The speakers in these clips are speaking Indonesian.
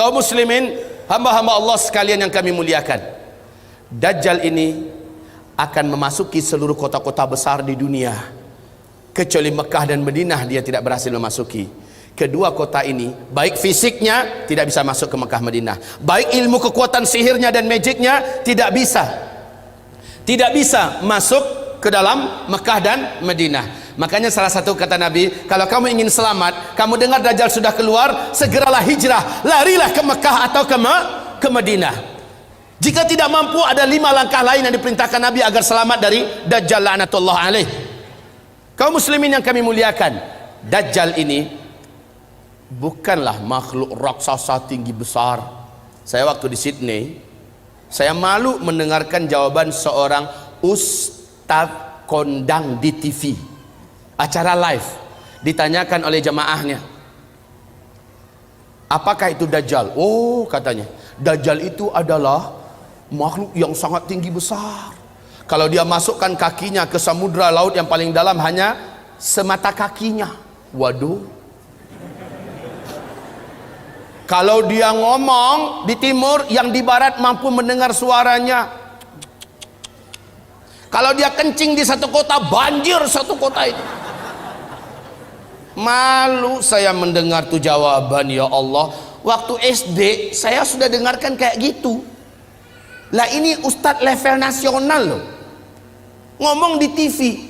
Kaum muslimin, hamba-hamba Allah sekalian yang kami muliakan, Dajjal ini akan memasuki seluruh kota-kota besar di dunia, kecuali Mekah dan Madinah dia tidak berhasil memasuki. Kedua kota ini, baik fisiknya tidak bisa masuk ke Mekah Madinah, baik ilmu kekuatan sihirnya dan magicnya tidak bisa masuk ke dalam Mekah dan Madinah. Makanya salah satu kata Nabi, kalau kamu ingin selamat, kamu dengar Dajjal sudah keluar, segeralah hijrah, larilah ke Mekah atau ke Madinah. Jika tidak mampu, ada 5 langkah lain yang diperintahkan Nabi agar selamat dari Dajjal la'natullah alaih. Kaum muslimin yang kami muliakan, Dajjal ini bukanlah makhluk raksasa tinggi besar. Saya waktu di Sydney, saya malu mendengarkan jawaban seorang ustadz kondang di TV, acara live, ditanyakan oleh jamaahnya, apakah itu Dajjal? Oh, katanya, Dajjal itu adalah makhluk yang sangat tinggi besar. Kalau dia masukkan kakinya ke samudra laut yang paling dalam hanya semata kakinya. Waduh. Kalau dia ngomong di timur, yang di barat mampu mendengar suaranya. Kalau dia kencing di satu kota, banjir satu kota itu. Malu saya mendengar tuh jawaban, ya Allah. Waktu SD saya sudah dengarkan kayak gitu. Lah ini ustadz level nasional loh, ngomong di TV,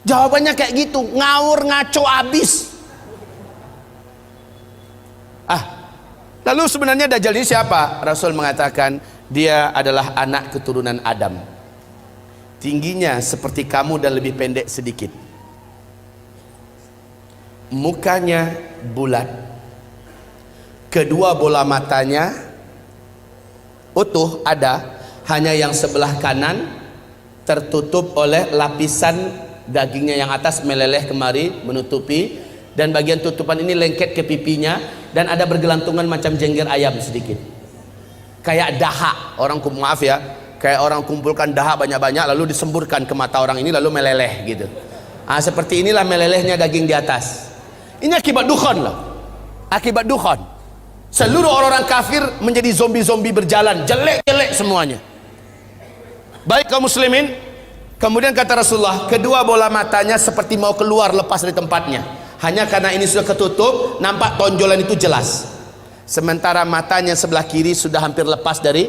jawabannya kayak gitu, ngawur ngaco abis. Lalu sebenarnya Dajjal ini siapa? Rasul mengatakan dia adalah anak keturunan Adam, tingginya seperti kamu dan lebih pendek sedikit, mukanya bulat, kedua bola matanya utuh ada, hanya yang sebelah kanan tertutup oleh lapisan dagingnya yang atas meleleh kemari menutupi, dan bagian tutupan ini lengket ke pipinya, dan ada bergelantungan macam jengger ayam sedikit, kayak dahak. Orang maaf ya, kayak orang kumpulkan dahak banyak-banyak lalu disemburkan ke mata orang ini lalu meleleh gitu. Seperti inilah melelehnya daging di atas. Ini akibat dukhan loh, akibat dukhan. Seluruh orang-orang kafir menjadi zombie-zombie berjalan, jelek-jelek semuanya. Baik kaum muslimin, kemudian kata Rasulullah, kedua bola matanya seperti mau keluar lepas dari tempatnya. Hanya karena ini sudah ketutup, nampak tonjolan itu jelas. Sementara matanya sebelah kiri sudah hampir lepas dari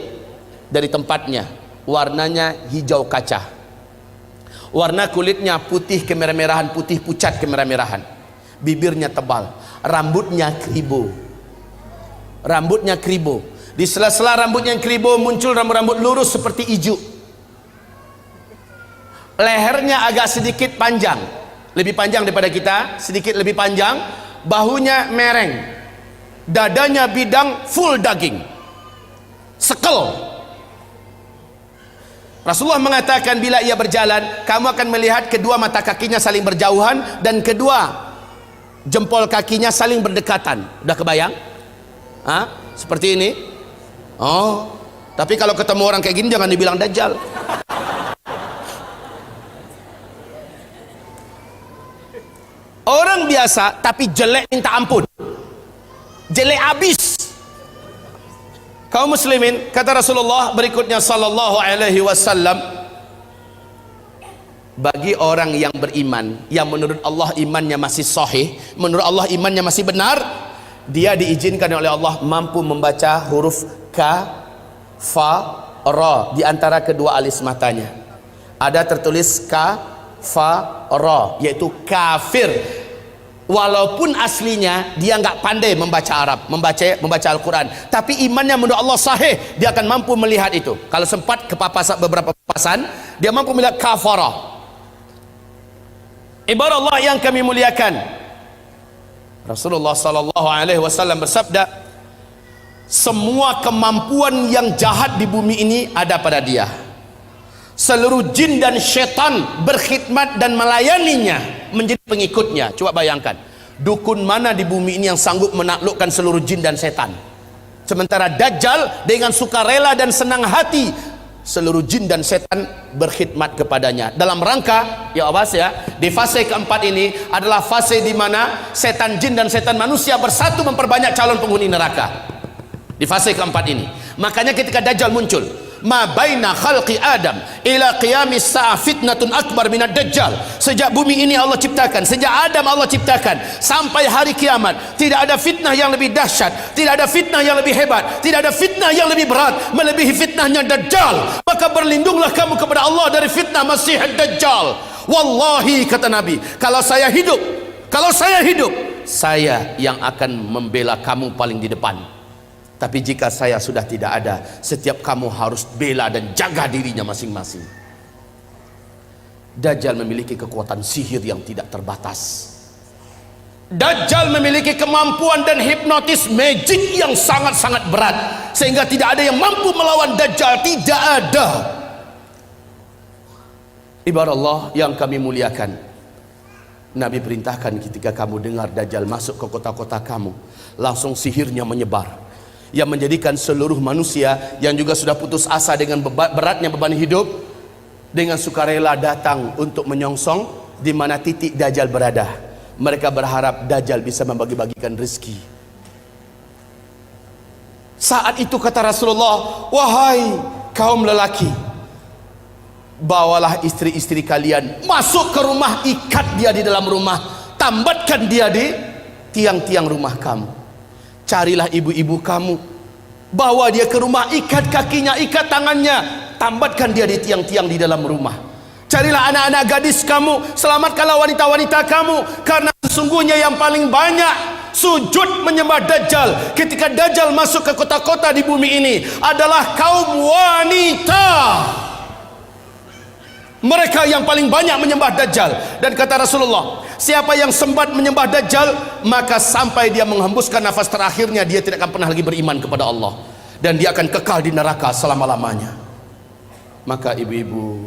tempatnya. Warnanya hijau kaca. Warna kulitnya putih kemerah-merahan, putih pucat kemerah-merahan. Bibirnya tebal, rambutnya kribo. Rambutnya kribo. Di sela-sela rambutnya yang kribo muncul rambut-rambut lurus seperti ijuk. Lehernya agak sedikit panjang, lebih panjang daripada kita, sedikit lebih panjang. Bahunya mereng, dadanya bidang, full daging, sekel. Rasulullah mengatakan bila ia berjalan, kamu akan melihat kedua mata kakinya saling berjauhan dan kedua jempol kakinya saling berdekatan. Udah kebayang? Seperti ini. Oh, tapi kalau ketemu orang kayak gini jangan dibilang Dajjal. Orang biasa tapi jelek minta ampun, jelek abis. Kaum muslimin, kata Rasulullah berikutnya sallallahu alaihi wasallam, bagi orang yang beriman, yang menurut Allah imannya masih sahih, menurut Allah imannya masih benar, dia diizinkan oleh Allah mampu membaca huruf ka, fa, ra di antara kedua alis matanya. Ada tertulis ka, fa, ra, yaitu kafir. Walaupun aslinya dia nggak pandai membaca Arab, membaca Al-Quran, tapi imannya menurut Allah sahih, dia akan mampu melihat itu. Kalau sempat ke beberapa papasan, dia mampu melihat kafara. Ibarat Allah yang kami muliakan, Rasulullah sallallahu alaihi wasallam bersabda, semua kemampuan yang jahat di bumi ini ada pada dia. Seluruh jin dan syaitan berkhidmat dan melayaninya, menjadi pengikutnya. Coba bayangkan, dukun mana di bumi ini yang sanggup menaklukkan seluruh jin dan setan? Sementara Dajjal dengan sukarela dan senang hati seluruh jin dan setan berkhidmat kepadanya. Dalam rangka, ya awas ya, di fase keempat ini adalah fase di mana setan jin dan setan manusia bersatu memperbanyak calon penghuni neraka. Di fase keempat ini, makanya ketika Dajjal muncul, ma baina khalqi Adam ila qiyamis sa'ah fitnatun akbar minad Dajjal. Sejak bumi ini Allah ciptakan, sejak Adam Allah ciptakan sampai hari kiamat, tidak ada fitnah yang lebih dahsyat, tidak ada fitnah yang lebih hebat, tidak ada fitnah yang lebih berat melebihi fitnahnya Dajjal. Maka berlindunglah kamu kepada Allah dari fitnah Masih Dajjal. Wallahi, kata Nabi, kalau saya hidup, saya yang akan membela kamu paling di depan. Tapi jika saya sudah tidak ada, setiap kamu harus bela dan jaga dirinya masing-masing. Dajjal memiliki kekuatan sihir yang tidak terbatas. Dajjal memiliki kemampuan dan hipnotis magic yang sangat-sangat berat, sehingga tidak ada yang mampu melawan Dajjal. Tidak ada. Ibarat Allah yang kami muliakan, Nabi perintahkan ketika kamu dengar Dajjal masuk ke kota-kota kamu, langsung sihirnya menyebar, yang menjadikan seluruh manusia yang juga sudah putus asa dengan beratnya beban hidup, dengan sukarela datang untuk menyongsong di mana titik Dajjal berada. Mereka berharap Dajjal bisa membagi-bagikan rezeki. Saat itu kata Rasulullah, wahai kaum lelaki, bawalah istri-istri kalian masuk ke rumah, ikat dia di dalam rumah, tambatkan dia di tiang-tiang rumah kamu. Carilah ibu-ibu kamu, bawa dia ke rumah, ikat kakinya, ikat tangannya, tambatkan dia di tiang-tiang di dalam rumah. Carilah anak-anak gadis kamu, selamatkanlah wanita-wanita kamu, karena sesungguhnya yang paling banyak sujud menyembah Dajjal ketika Dajjal masuk ke kota-kota di bumi ini adalah kaum wanita. Mereka yang paling banyak menyembah Dajjal. Dan kata Rasulullah, siapa yang sempat menyembah Dajjal, maka sampai dia menghembuskan nafas terakhirnya, dia tidak akan pernah lagi beriman kepada Allah, dan dia akan kekal di neraka selama-lamanya. Maka ibu-ibu,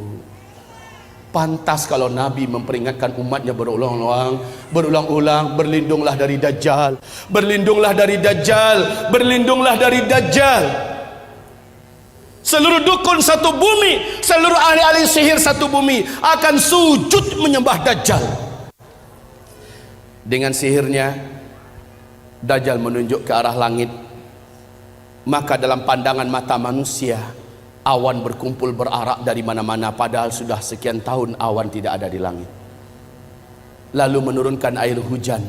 pantas kalau Nabi memperingatkan umatnya berulang-ulang, berlindunglah dari Dajjal, berlindunglah dari Dajjal, berlindunglah dari Dajjal. Seluruh dukun satu bumi, seluruh ahli-ahli sihir satu bumi akan sujud menyembah Dajjal. Dengan sihirnya Dajjal menunjuk ke arah langit, maka dalam pandangan mata manusia awan berkumpul berarak dari mana-mana, padahal sudah sekian tahun awan tidak ada di langit. Lalu menurunkan air hujan,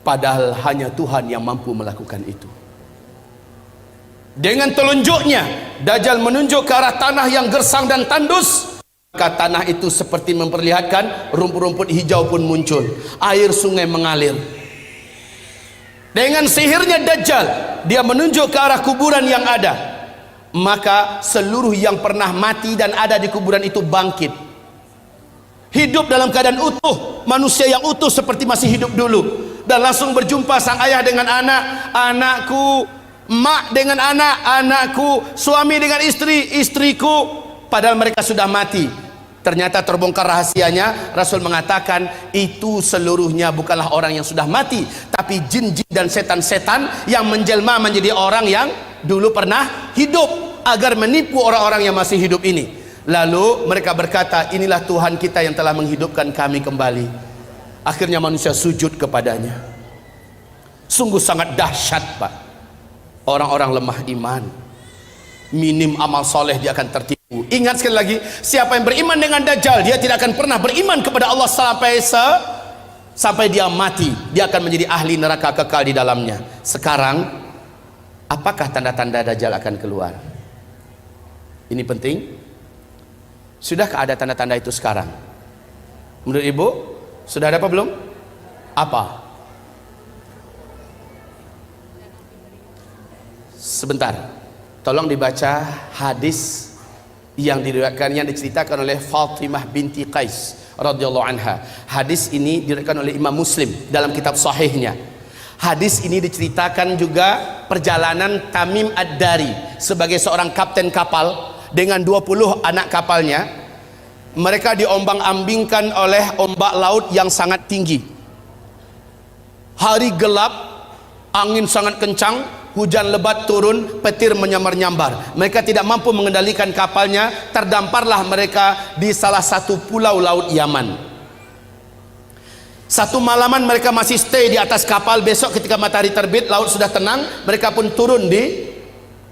padahal hanya Tuhan yang mampu melakukan itu. Dengan telunjuknya Dajjal menunjuk ke arah tanah yang gersang dan tandus, maka tanah itu seperti memperlihatkan rumput-rumput hijau pun muncul, air sungai mengalir. Dengan sihirnya Dajjal, dia menunjuk ke arah kuburan yang ada, maka seluruh yang pernah mati dan ada di kuburan itu bangkit, hidup dalam keadaan utuh, manusia yang utuh seperti masih hidup dulu, dan langsung berjumpa sang ayah dengan anak, anakku, mak dengan anak, anakku, suami dengan istri, istriku, padahal mereka sudah mati. Ternyata terbongkar rahasianya. Rasul mengatakan itu seluruhnya bukanlah orang yang sudah mati, tapi jin-jin dan setan-setan yang menjelma menjadi orang yang dulu pernah hidup, agar menipu orang-orang yang masih hidup ini. Lalu mereka berkata, inilah Tuhan kita yang telah menghidupkan kami kembali. Akhirnya manusia sujud kepadanya. Sungguh sangat dahsyat, Pak. Orang-orang lemah iman, minim amal soleh, dia akan tertipu. Ingat sekali lagi, siapa yang beriman dengan Dajjal, dia tidak akan pernah beriman kepada Allah sampai dia mati. Dia akan menjadi ahli neraka kekal di dalamnya. Sekarang, apakah tanda-tanda Dajjal akan keluar? Ini penting. Sudahkah ada tanda-tanda itu sekarang? Menurut Ibu, sudah ada apa belum? Apa? Sebentar, tolong dibaca hadis yang diriwayatkan, yang diceritakan oleh Fatimah binti Qais radhiyallahu anha. Hadis ini diriwayatkan oleh Imam Muslim dalam kitab sahihnya. Hadis ini diceritakan juga perjalanan Tamim Ad-Dari sebagai seorang kapten kapal dengan 20 anak kapalnya. Mereka diombang-ambingkan oleh ombak laut yang sangat tinggi. Hari gelap, angin sangat kencang, hujan lebat turun, petir menyambar-nyambar. Mereka tidak mampu mengendalikan kapalnya, terdamparlah mereka di salah satu pulau laut Yaman. Satu malaman mereka masih stay di atas kapal. Besok ketika matahari terbit, laut sudah tenang, mereka pun turun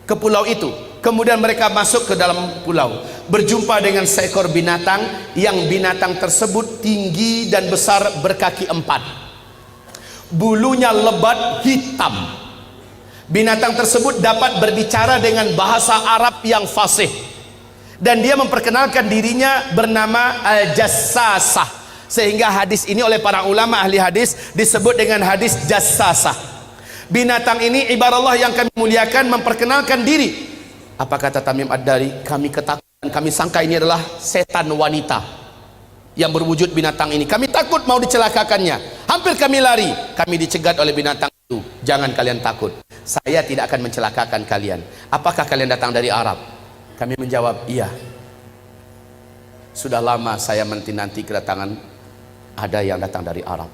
ke pulau itu. Kemudian mereka masuk ke dalam pulau, berjumpa dengan seekor binatang, yang binatang tersebut tinggi dan besar, berkaki 4, bulunya lebat hitam. Binatang tersebut dapat berbicara dengan bahasa Arab yang fasih, dan dia memperkenalkan dirinya bernama Al-Jassasah, sehingga hadis ini oleh para ulama ahli hadis disebut dengan hadis Jassasah. Binatang ini, ibarat yang kami muliakan, memperkenalkan diri. Apa kata Tamim Ad-Dari? Kami ketakutan, kami sangka ini adalah setan wanita yang berwujud binatang ini. Kami takut mau dicelakakannya, hampir kami lari. Kami dicegat oleh binatang itu. Jangan kalian takut, saya tidak akan mencelakakan kalian. Apakah kalian datang dari Arab? Kami menjawab, iya. Sudah lama saya menanti kedatangan ada yang datang dari Arab.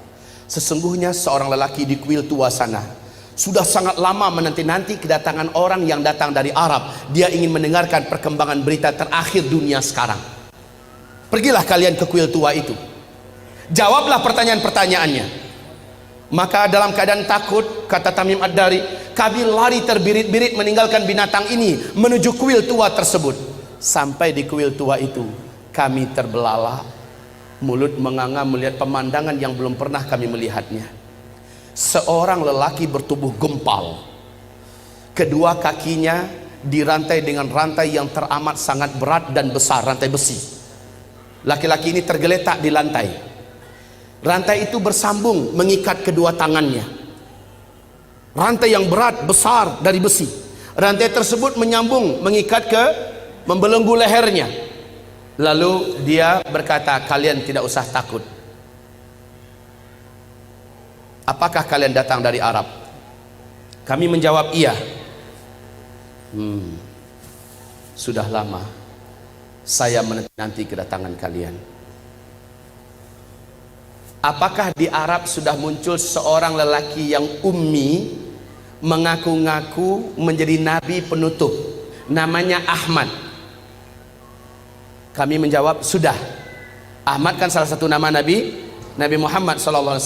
Sesungguhnya seorang lelaki di kuil tua sana sudah sangat lama menanti-nanti kedatangan orang yang datang dari Arab. Dia ingin mendengarkan perkembangan berita terakhir dunia sekarang. Pergilah kalian ke kuil tua itu, jawablah pertanyaan-pertanyaannya. Maka dalam keadaan takut, kata Tamim Ad-Dari, kami lari terbirit-birit meninggalkan binatang ini menuju kuil tua tersebut. Sampai di kuil tua itu, kami terbelalak, mulut menganga melihat pemandangan yang belum pernah kami melihatnya. Seorang lelaki bertubuh gempal, kedua kakinya dirantai dengan rantai yang teramat sangat berat dan besar, rantai besi. Laki-laki ini tergeletak di lantai. Rantai itu bersambung mengikat kedua tangannya. Rantai yang berat, besar, dari besi. Rantai tersebut menyambung mengikat membelenggu lehernya. Lalu dia berkata, kalian tidak usah takut. Apakah kalian datang dari Arab? Kami menjawab, iya. Sudah lama saya menanti kedatangan kalian. Apakah di Arab sudah muncul seorang lelaki yang ummi, mengaku-ngaku menjadi nabi penutup, namanya Ahmad? Kami menjawab, sudah. Ahmad kan salah satu nama Nabi Muhammad SAW.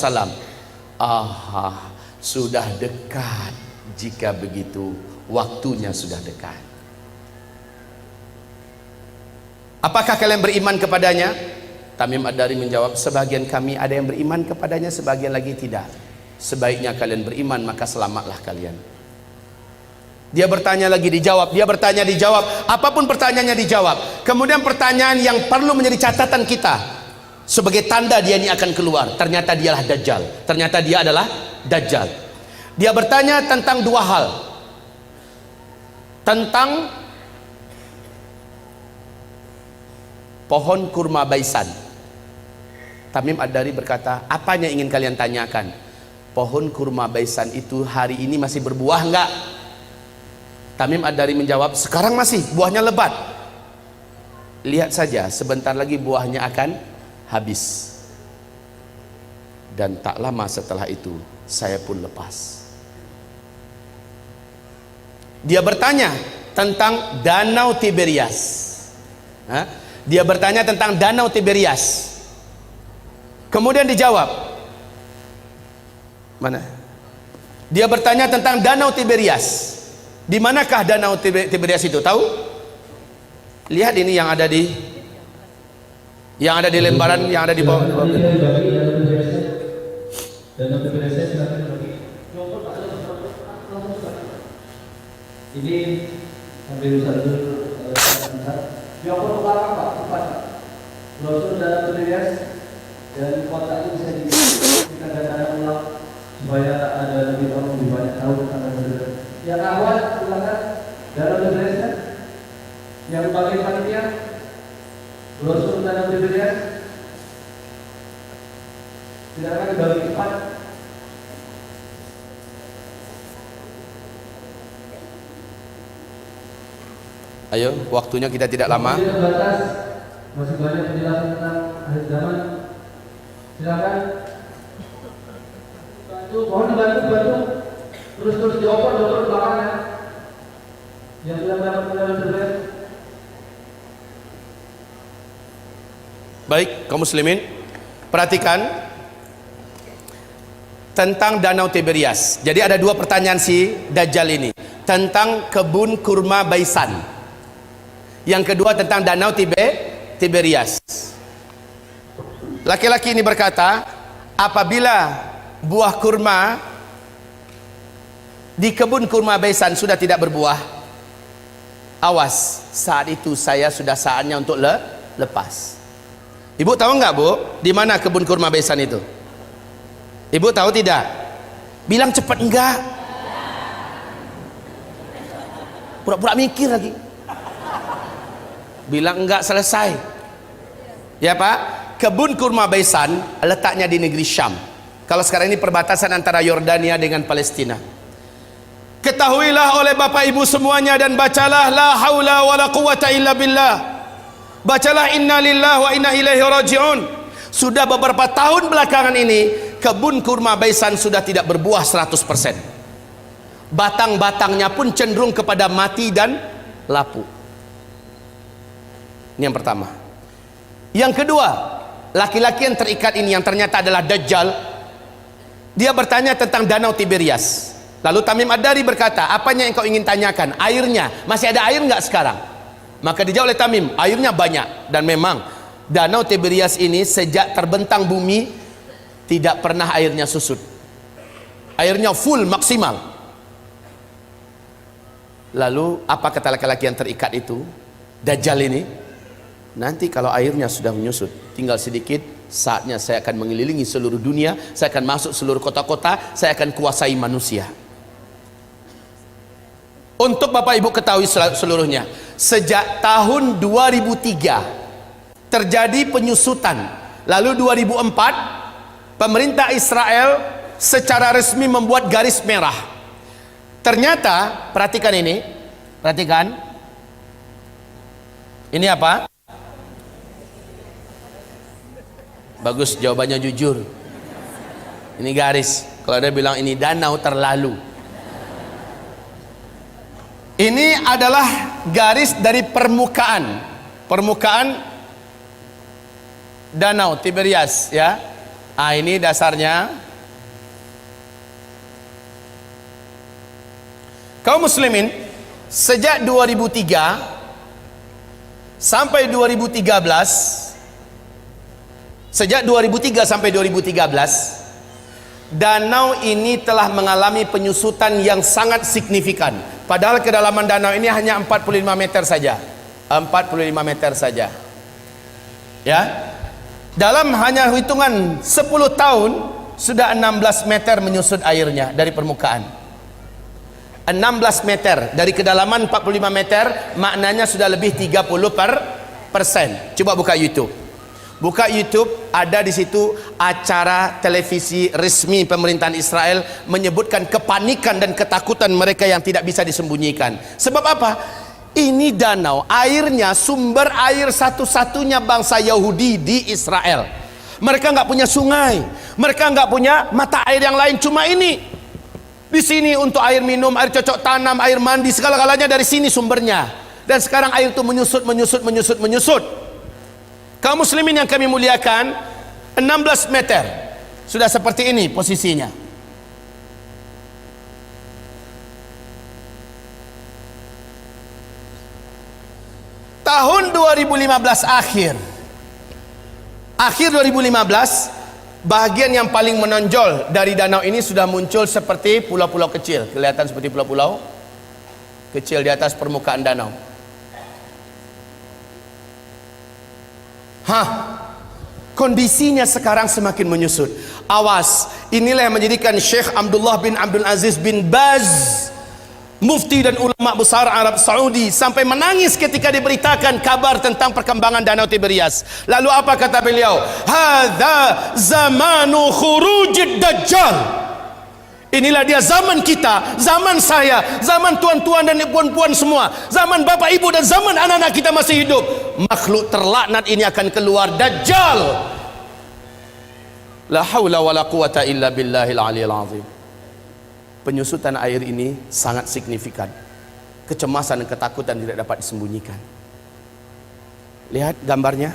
Sudah dekat. Jika begitu, waktunya sudah dekat. Apakah kalian beriman kepadanya? Tamim Ad-Dari menjawab, sebagian kami ada yang beriman kepadanya, sebagian lagi tidak. Sebaiknya kalian beriman, maka selamatlah kalian. Dia bertanya lagi, dijawab. Dia bertanya, dijawab. Apapun pertanyaannya dijawab. Kemudian pertanyaan yang perlu menjadi catatan kita, sebagai tanda dia ini akan keluar, ternyata dialah Dajjal. Ternyata dia adalah Dajjal. Dia bertanya tentang dua hal. Tentang pohon kurma baisan. Tamim Ad-Dari berkata, apanya ingin kalian tanyakan? Pohon kurma baisan itu hari ini masih berbuah enggak? Tamim Ad-Dari menjawab, sekarang masih, buahnya lebat. Lihat saja, sebentar lagi buahnya akan habis. Dan tak lama setelah itu, saya pun lepas. Dia bertanya tentang Danau Tiberias. Dia bertanya tentang Danau Tiberias. Kemudian dijawab, mana? Dia bertanya tentang Danau Tiberias. Di manakah Danau Tiberias itu? Tahu? Lihat ini yang ada di lembaran yang ada di bawah. Danau Tiberias ini ambil satu Joko Utara Pak, tepat. Brosur Danau Tiberias dan kota itu bisa kita data ulang supaya ada lebih orang lebih banyak tahu tentang Danau. Yang awal ulangan Danau Tiberias, yang bagian panitia brosur Danau Tiberias tidak akan dibagi empat. Ayo, waktunya kita tidak lama. Masih banyak penjelasan tentang akhir zaman. Silakan. Bantu, mohon dibantu. Terus dioper belakangnya. Yang sudah mendapatkan internet. Baik, kaum muslimin, perhatikan tentang Danau Tiberias. Jadi ada dua pertanyaan si Dajjal ini tentang kebun kurma Baisan. Yang kedua tentang Danau Tiberias. Laki-laki ini berkata, apabila buah kurma di kebun kurma Baisan sudah tidak berbuah, awas, saat itu saya sudah saatnya untuk lepas. Ibu tahu nggak, Bu, di mana kebun kurma Baisan itu? Ibu tahu tidak? Bilang cepat enggak. Pura-pura mikir lagi. Bilang enggak selesai. Ya, Pak? Kebun kurma Baisan letaknya di negeri Syam. Kalau sekarang ini perbatasan antara Yordania dengan Palestina. Ketahuilah oleh Bapak Ibu semuanya dan bacalah la haula wala quwata illa billah. Bacalah inna lillahi wa inna ilaihi raji'un. Sudah beberapa tahun belakangan ini kebun kurma Baisan sudah tidak berbuah 100%. Batang-batangnya pun cenderung kepada mati dan lapuk. Ini yang pertama. Yang kedua, laki-laki yang terikat ini yang ternyata adalah Dajjal. Dia bertanya tentang Danau Tiberias. Lalu Tamim Ad-Dari berkata, apanya yang kau ingin tanyakan? Airnya, masih ada air nggak sekarang? Maka dijawab oleh Tamim, airnya banyak. Dan memang Danau Tiberias ini sejak terbentang bumi tidak pernah airnya susut. Airnya full maksimal. Lalu apa kata laki-laki yang terikat itu? Dajjal ini, nanti kalau airnya sudah menyusut, tinggal sedikit, saatnya saya akan mengelilingi seluruh dunia, saya akan masuk seluruh kota-kota, saya akan kuasai manusia. Untuk Bapak Ibu ketahui seluruhnya, sejak tahun 2003 terjadi penyusutan. Lalu 2004 pemerintah Israel secara resmi membuat garis merah. Ternyata, perhatikan ini, perhatikan. Ini apa? Bagus, jawabannya jujur. Ini garis. Kalau dia bilang ini danau terlalu. Ini adalah garis dari permukaan Danau Tiberias, ya. Ini dasarnya. Kaum muslimin, sejak 2003 sampai 2013, sejak 2003 sampai 2013, danau ini telah mengalami penyusutan yang sangat signifikan. Padahal kedalaman danau ini hanya 45 meter saja. 45 meter saja. Ya. Dalam hanya hitungan 10 tahun sudah 16 meter menyusut airnya dari permukaan. 16 meter dari kedalaman 45 meter, maknanya sudah lebih 30%. Coba buka YouTube. Buka YouTube, ada di situ acara televisi resmi pemerintahan Israel menyebutkan kepanikan dan ketakutan mereka yang tidak bisa disembunyikan. Sebab apa? Ini danau, airnya sumber air satu-satunya bangsa Yahudi di Israel. Mereka nggak punya sungai, mereka nggak punya mata air yang lain, cuma ini. Di sini untuk air minum, air cocok tanam, air mandi, segala-galanya dari sini sumbernya. Dan sekarang air itu menyusut. Kaum muslimin yang kami muliakan, 16 meter sudah seperti ini posisinya. Tahun 2015 akhir 2015, bahagian yang paling menonjol dari danau ini sudah muncul seperti pulau-pulau kecil. Kelihatan seperti pulau-pulau kecil di atas permukaan danau. Kondisinya sekarang semakin menyusut. Awas, inilah yang menjadikan Syekh Abdullah bin Abdul Aziz bin Baz, mufti dan ulama besar Arab Saudi, sampai menangis ketika diberitakan kabar tentang perkembangan Danau Tiberias. Lalu apa kata beliau? Hadza zamanu khurujid dajjal. Inilah dia zaman kita, zaman saya, zaman tuan-tuan dan puan-puan semua, zaman bapak ibu dan zaman anak-anak kita masih hidup. Makhluk terlaknat ini akan keluar, Dajjal. La haula wala quwata illa billahil aliyil azim. penyusutan air ini sangat signifikan. Kecemasan dan ketakutan tidak dapat disembunyikan. Lihat gambarnya.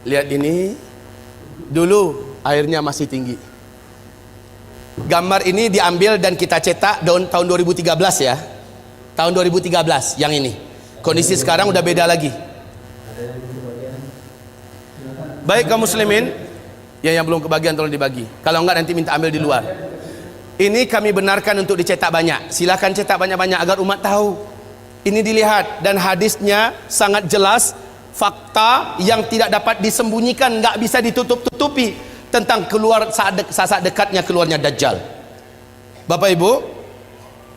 Lihat ini. Dulu airnya masih tinggi. Gambar ini diambil dan kita cetak tahun 2013 ya. Tahun 2013 yang ini. Kondisi sekarang udah beda lagi. Baik kaum muslimin, yang belum kebagian tolong dibagi. Kalau enggak nanti minta ambil di luar. Ini kami benarkan untuk dicetak banyak. Silakan cetak banyak-banyak agar umat tahu. Ini dilihat dan hadisnya sangat jelas, fakta yang tidak dapat disembunyikan, nggak bisa ditutup-tutupi tentang keluar saat dekatnya keluarnya Dajjal. Bapak Ibu,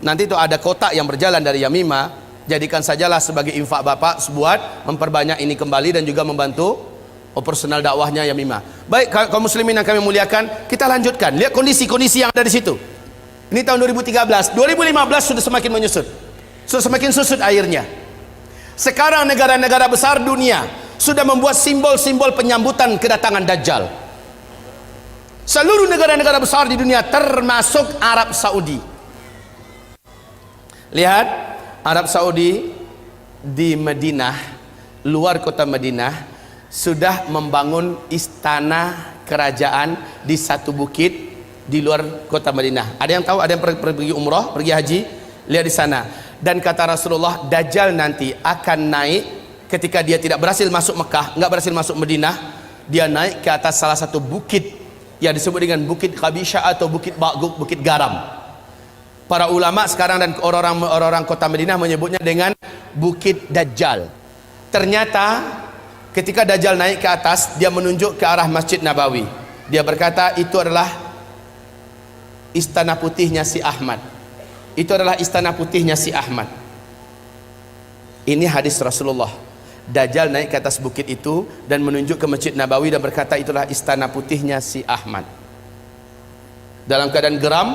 nanti itu ada kotak yang berjalan dari Yamimah, jadikan sajalah sebagai infak Bapak buat memperbanyak ini kembali dan juga membantu operasional dakwahnya Yamimah. Baik kaum muslimin yang kami muliakan, kita lanjutkan. Lihat kondisi-kondisi yang ada di situ. Ini tahun 2013, 2015 sudah semakin menyusut. Sudah semakin susut airnya. Sekarang negara-negara besar dunia sudah membuat simbol-simbol penyambutan kedatangan Dajjal. Seluruh negara-negara besar di dunia termasuk Arab Saudi. Lihat Arab Saudi di Madinah, luar kota Madinah, sudah membangun istana kerajaan di satu bukit di luar kota Madinah. Ada yang tahu? Ada yang pergi umrah, pergi haji? Lihat di sana. Dan kata Rasulullah, Dajjal nanti akan naik ketika dia tidak berhasil masuk Mekah, nggak berhasil masuk Madinah, dia naik ke atas salah satu bukit yang disebut dengan Bukit Khabisha atau Bukit Ba'guk, Bukit Garam. Para ulama sekarang dan orang-orang kota Madinah menyebutnya dengan Bukit Dajjal. Ternyata ketika Dajjal naik ke atas, dia menunjuk ke arah Masjid Nabawi. Dia berkata, itu adalah istana putihnya si Ahmad. Itu adalah istana putihnya si Ahmad. Ini hadis Rasulullah. Dajjal naik ke atas bukit itu dan menunjuk ke Masjid Nabawi dan berkata, itulah istana putihnya si Ahmad. Dalam keadaan geram,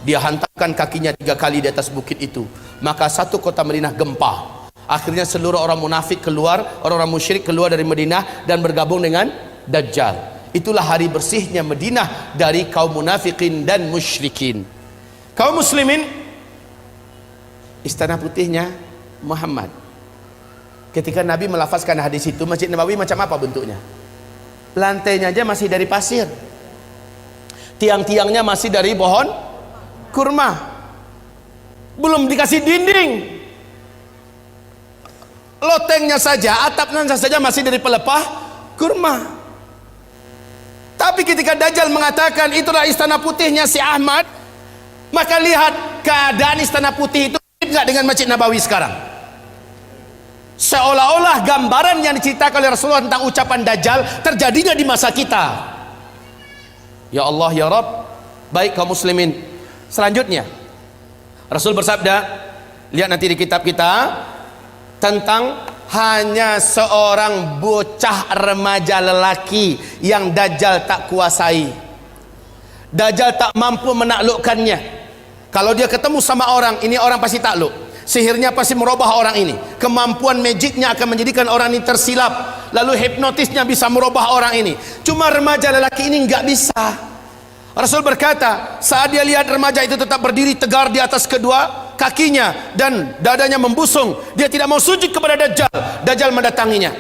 dia hantarkan kakinya 3 kali di atas bukit itu. Maka satu kota Madinah gempa. Akhirnya seluruh orang munafik keluar, orang-orang musyrik keluar dari Madinah dan bergabung dengan Dajjal. Itulah hari bersihnya Madinah dari kaum munafikin dan musyrikin. Kaum muslimin, istana putihnya Muhammad. Ketika Nabi melafazkan hadis itu, Masjid Nabawi macam apa bentuknya? Lantainya aja masih dari pasir, tiang-tiangnya masih dari pohon kurma, belum dikasih dinding, lotengnya saja, atapnya saja masih dari pelepah kurma. Tapi ketika Dajjal mengatakan itulah istana putihnya si Ahmad, maka lihat keadaan istana putih itu enggak dengan Masjid Nabawi sekarang. Seolah-olah gambaran yang diceritakan oleh Rasulullah tentang ucapan Dajjal terjadinya di masa kita. Ya Allah ya Rabb. Baik kaum muslimin, selanjutnya Rasul bersabda, lihat nanti di kitab kita, tentang hanya seorang bocah remaja lelaki yang Dajjal tak kuasai. Dajjal tak mampu menaklukkannya. Kalau dia ketemu sama orang, ini orang pasti takluk. Sihirnya pasti merubah orang ini. Kemampuan magicnya akan menjadikan orang ini tersilap. Lalu hipnotisnya bisa merubah orang ini. Cuma remaja lelaki ini nggak bisa. Rasul berkata, saat dia lihat remaja itu tetap berdiri tegar di atas kedua kakinya dan dadanya membusung, dia tidak mau sujud kepada Dajjal. Dajjal mendatanginya.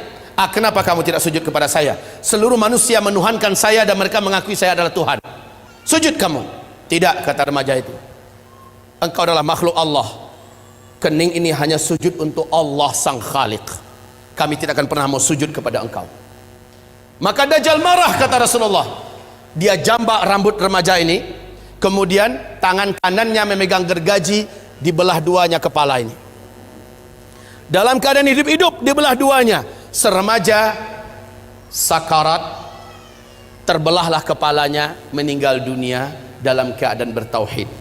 Kenapa kamu tidak sujud kepada saya? Seluruh manusia menuhankan saya dan mereka mengakui saya adalah Tuhan. Sujud kamu. Tidak, kata remaja itu. Engkau adalah makhluk Allah. Kening ini hanya sujud untuk Allah sang Khaliq. Kami tidak akan pernah mau sujud kepada engkau. Maka Dajjal marah, kata Rasulullah. Dia jambak rambut remaja ini, kemudian tangan kanannya memegang gergaji, dibelah duanya kepala ini. Dalam keadaan hidup-hidup dibelah duanya. Seremaja sakarat, terbelahlah kepalanya, meninggal dunia dalam keadaan bertauhid.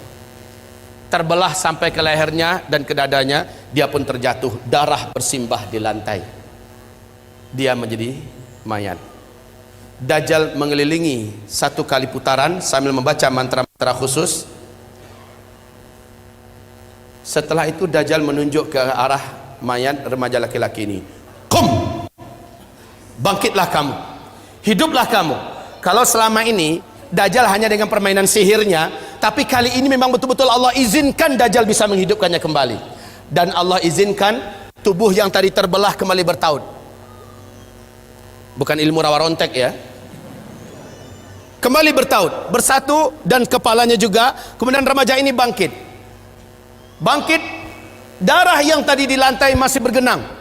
Terbelah sampai ke lehernya dan ke dadanya, dia pun terjatuh, darah bersimbah di lantai. Dia menjadi mayat. Dajjal mengelilingi 1 kali putaran sambil membaca mantra-mantra khusus. Setelah itu Dajjal menunjuk ke arah mayat remaja laki-laki ini. Qum, bangkitlah kamu, hiduplah kamu. Kalau selama ini Dajjal hanya dengan permainan sihirnya Tapi kali ini memang betul-betul Allah izinkan Dajjal bisa menghidupkannya kembali. Dan Allah izinkan tubuh yang tadi terbelah kembali bertaut. Bukan ilmu rawa rontek ya. Kembali bertaut, bersatu, dan kepalanya juga. Kemudian remaja ini bangkit. Bangkit, darah yang tadi di lantai masih bergenang.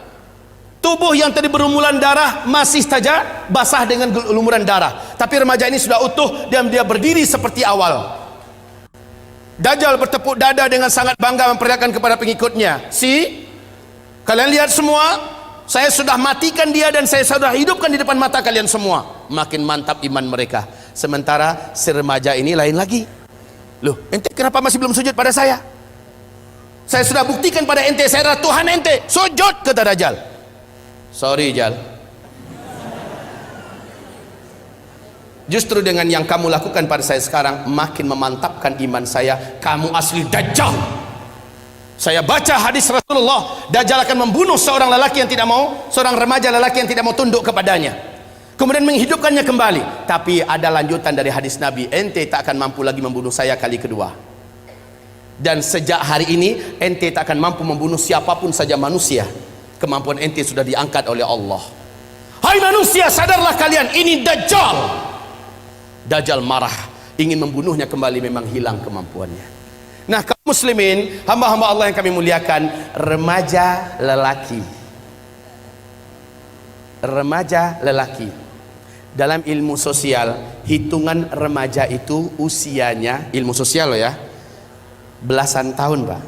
Tubuh yang tadi berlumuran darah masih saja basah dengan lumuran darah. Tapi remaja ini sudah utuh dan dia berdiri seperti awal. Dajjal bertepuk dada dengan sangat bangga memperlihatkan kepada pengikutnya, kalian lihat semua, saya sudah matikan dia dan saya sudah hidupkan di depan mata kalian semua. Makin mantap iman mereka. Sementara si remaja ini lain lagi. Loh, ente kenapa masih belum sujud pada saya? Saya sudah buktikan pada ente, saya adalah Tuhan ente. Sujud, kata Dajjal. Sorry Jal, justru dengan yang kamu lakukan pada saya sekarang makin memantapkan iman saya. Kamu asli Dajjal. Saya baca hadis Rasulullah, Dajjal akan membunuh seorang lelaki yang tidak mau, seorang remaja lelaki yang tidak mau tunduk kepadanya, kemudian menghidupkannya kembali. Tapi ada lanjutan dari hadis Nabi, ente tak akan mampu lagi membunuh saya kali kedua. Dan sejak hari ini ente tak akan mampu membunuh siapapun saja manusia. Kemampuan ente sudah diangkat oleh Allah. Hai manusia, sadarlah kalian, ini Dajjal. Dajjal marah, ingin membunuhnya kembali, memang hilang kemampuannya. Nah, kaum muslimin, hamba-hamba Allah yang kami muliakan, remaja lelaki. Remaja lelaki. Dalam ilmu sosial, hitungan remaja itu usianya, ilmu sosial loh ya, belasan tahun Pak.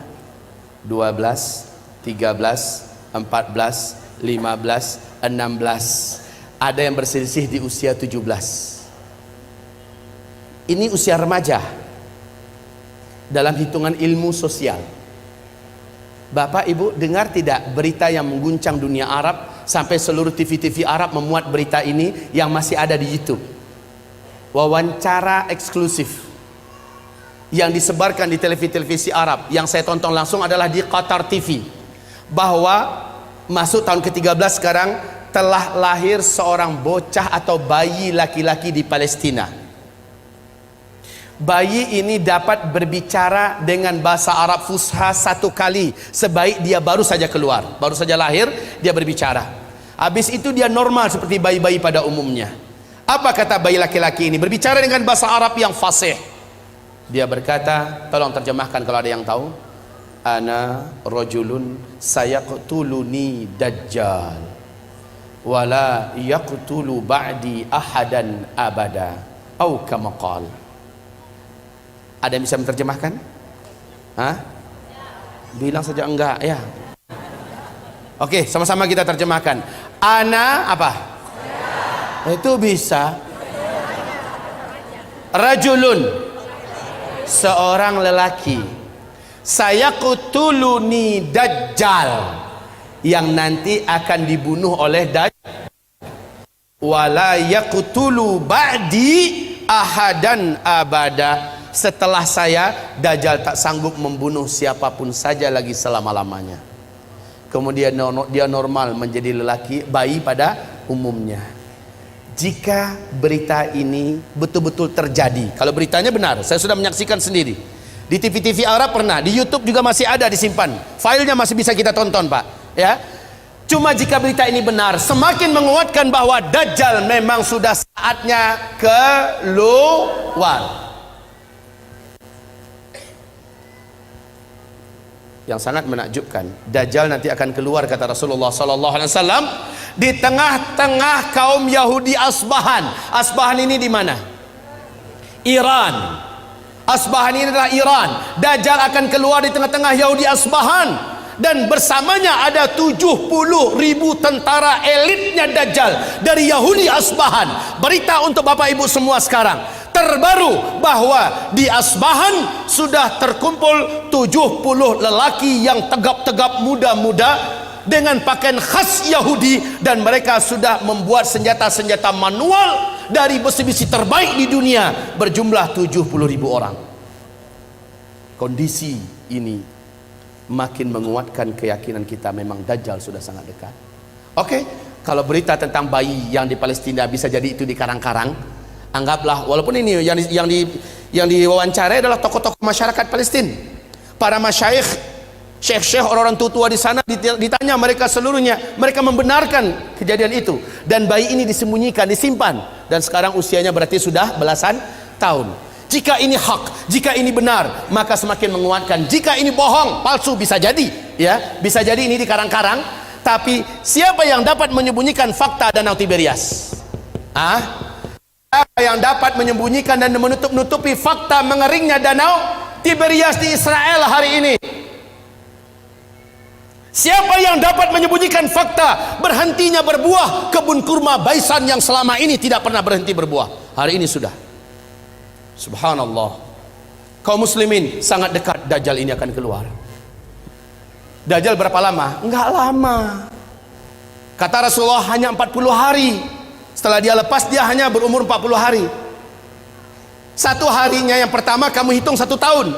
12, 13, 14, 15, 16. Ada yang berselisih di usia 17. Ini usia remaja dalam hitungan ilmu sosial. Bapak Ibu dengar tidak berita yang mengguncang dunia Arab, sampai seluruh TV-TV Arab memuat berita ini yang masih ada di YouTube. Wawancara eksklusif yang disebarkan di televisi-televisi Arab, yang saya tonton langsung adalah di Qatar TV. Bahwa masuk tahun ke-13 sekarang, telah lahir seorang bocah atau bayi laki-laki di Palestina. Bayi ini dapat berbicara dengan bahasa Arab Fusha 1 kali sebaik dia baru saja keluar, baru saja lahir dia berbicara. Habis itu dia normal seperti bayi-bayi pada umumnya. Apa kata bayi laki-laki ini? Berbicara dengan bahasa Arab yang fasih. Dia berkata, tolong terjemahkan kalau ada yang tahu. Ana rajulun sayaqtuluni Dajjal wala yaqtulu ba'di ahadan abada au kama qala. Ada yang bisa menerjemahkan? Hah? Bilang saja enggak ya. Oke, sama-sama kita terjemahkan. Ana apa? Itu bisa. Rajulun, seorang lelaki. Sayaqtuluni Dajjal, yang nanti akan dibunuh oleh Dajjal. Wala yaqtulu ba'di ahadan abada. Setelah saya, Dajjal tak sanggup membunuh siapapun saja lagi selama-lamanya. Kemudian dia normal menjadi lelaki, bayi pada umumnya. Jika berita ini betul-betul terjadi, kalau beritanya benar, saya sudah menyaksikan sendiri di TV-TV Arab, pernah di YouTube juga masih ada disimpan, filenya masih bisa kita tonton Pak ya. Cuma jika berita ini benar, semakin menguatkan bahwa Dajjal memang sudah saatnya keluar. Yang sangat menakjubkan, Dajjal nanti akan keluar, kata Rasulullah SAW, di tengah-tengah kaum Yahudi Asbahan. Asbahan ini di mana? Iran. Asbahan ini adalah Iran. Dajjal akan keluar di tengah-tengah Yahudi Asbahan, dan bersamanya ada 70.000 tentara elitnya Dajjal dari Yahudi Asbahan. Berita untuk Bapak Ibu semua sekarang terbaru bahwa di Asbahan sudah terkumpul 70 lelaki yang tegap-tegap, muda-muda dengan pakaian khas Yahudi, dan mereka sudah membuat senjata-senjata manual dari besi-besi terbaik di dunia berjumlah 70.000 orang. Kondisi ini makin menguatkan keyakinan kita memang Dajjal sudah sangat dekat. Oke, kalau berita tentang bayi yang di Palestina bisa jadi itu di karang-karang, anggaplah, walaupun ini Yang diwawancarai adalah tokoh-tokoh masyarakat Palestina, para masyayikh, syekh-syekh, orang-orang tua di sana. Ditanya mereka seluruhnya, mereka membenarkan kejadian itu, dan bayi ini disembunyikan, disimpan, dan sekarang usianya berarti sudah belasan tahun. Jika ini hak, jika ini benar, maka semakin menguatkan. Jika ini bohong, palsu, bisa jadi, ya, bisa jadi ini dikarang-karang. Tapi siapa yang dapat menyembunyikan fakta Danau Tiberias? Siapa yang dapat menyembunyikan dan menutup-nutupi fakta mengeringnya Danau Tiberias di Israel hari ini? Siapa yang dapat menyembunyikan fakta berhentinya berbuah kebun kurma Baisan yang selama ini tidak pernah berhenti berbuah? Hari ini sudah. Subhanallah. Kaum muslimin, sangat dekat Dajjal ini akan keluar. Dajjal berapa lama? Enggak lama. Kata Rasulullah hanya 40 hari. Setelah dia lepas, dia hanya berumur 40 hari. Satu harinya yang pertama kamu hitung 1 tahun.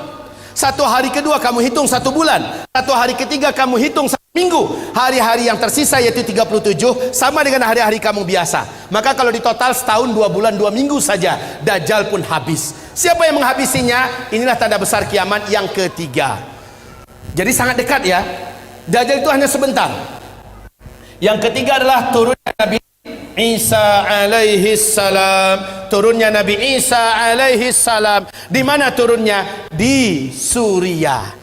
Satu hari kedua kamu hitung 1 bulan. Satu hari ketiga kamu hitung 1 minggu. Hari-hari yang tersisa yaitu 37 sama dengan hari-hari kamu biasa. Maka kalau di total setahun 2 bulan 2 minggu saja, Dajjal pun habis. Siapa yang menghabisinya? Inilah tanda besar kiamat yang ketiga. Jadi sangat dekat, ya. Dajjal itu hanya sebentar. Yang ketiga adalah turunnya Nabi Isa alaihi salam. Turunnya Nabi Isa alaihi salam. Di mana turunnya? Di Suriah,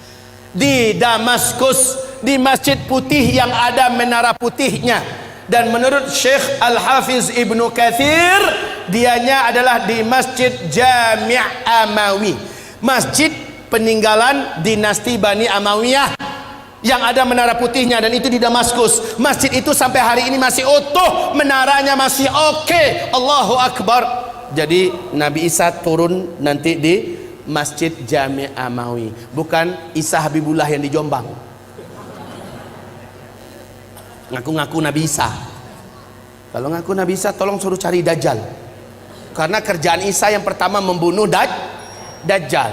di Damaskus, di Masjid Putih yang ada menara putihnya. Dan menurut Syekh Al-Hafiz Ibnu Katsir, dianya adalah di Masjid Jami' Amawi, masjid peninggalan dinasti Bani Amawiyah yang ada menara putihnya, dan itu di Damaskus. Masjid itu sampai hari ini masih utuh, menaranya masih oke. Allahu Akbar. Jadi Nabi Isa turun nanti di Masjid Jami' Amawi, bukan Isa Habibullah yang di Jombang. Ngaku-ngaku Nabi Isa. Kalau ngaku Nabi Isa, tolong suruh cari Dajjal, karena kerjaan Isa yang pertama membunuh Dajjal.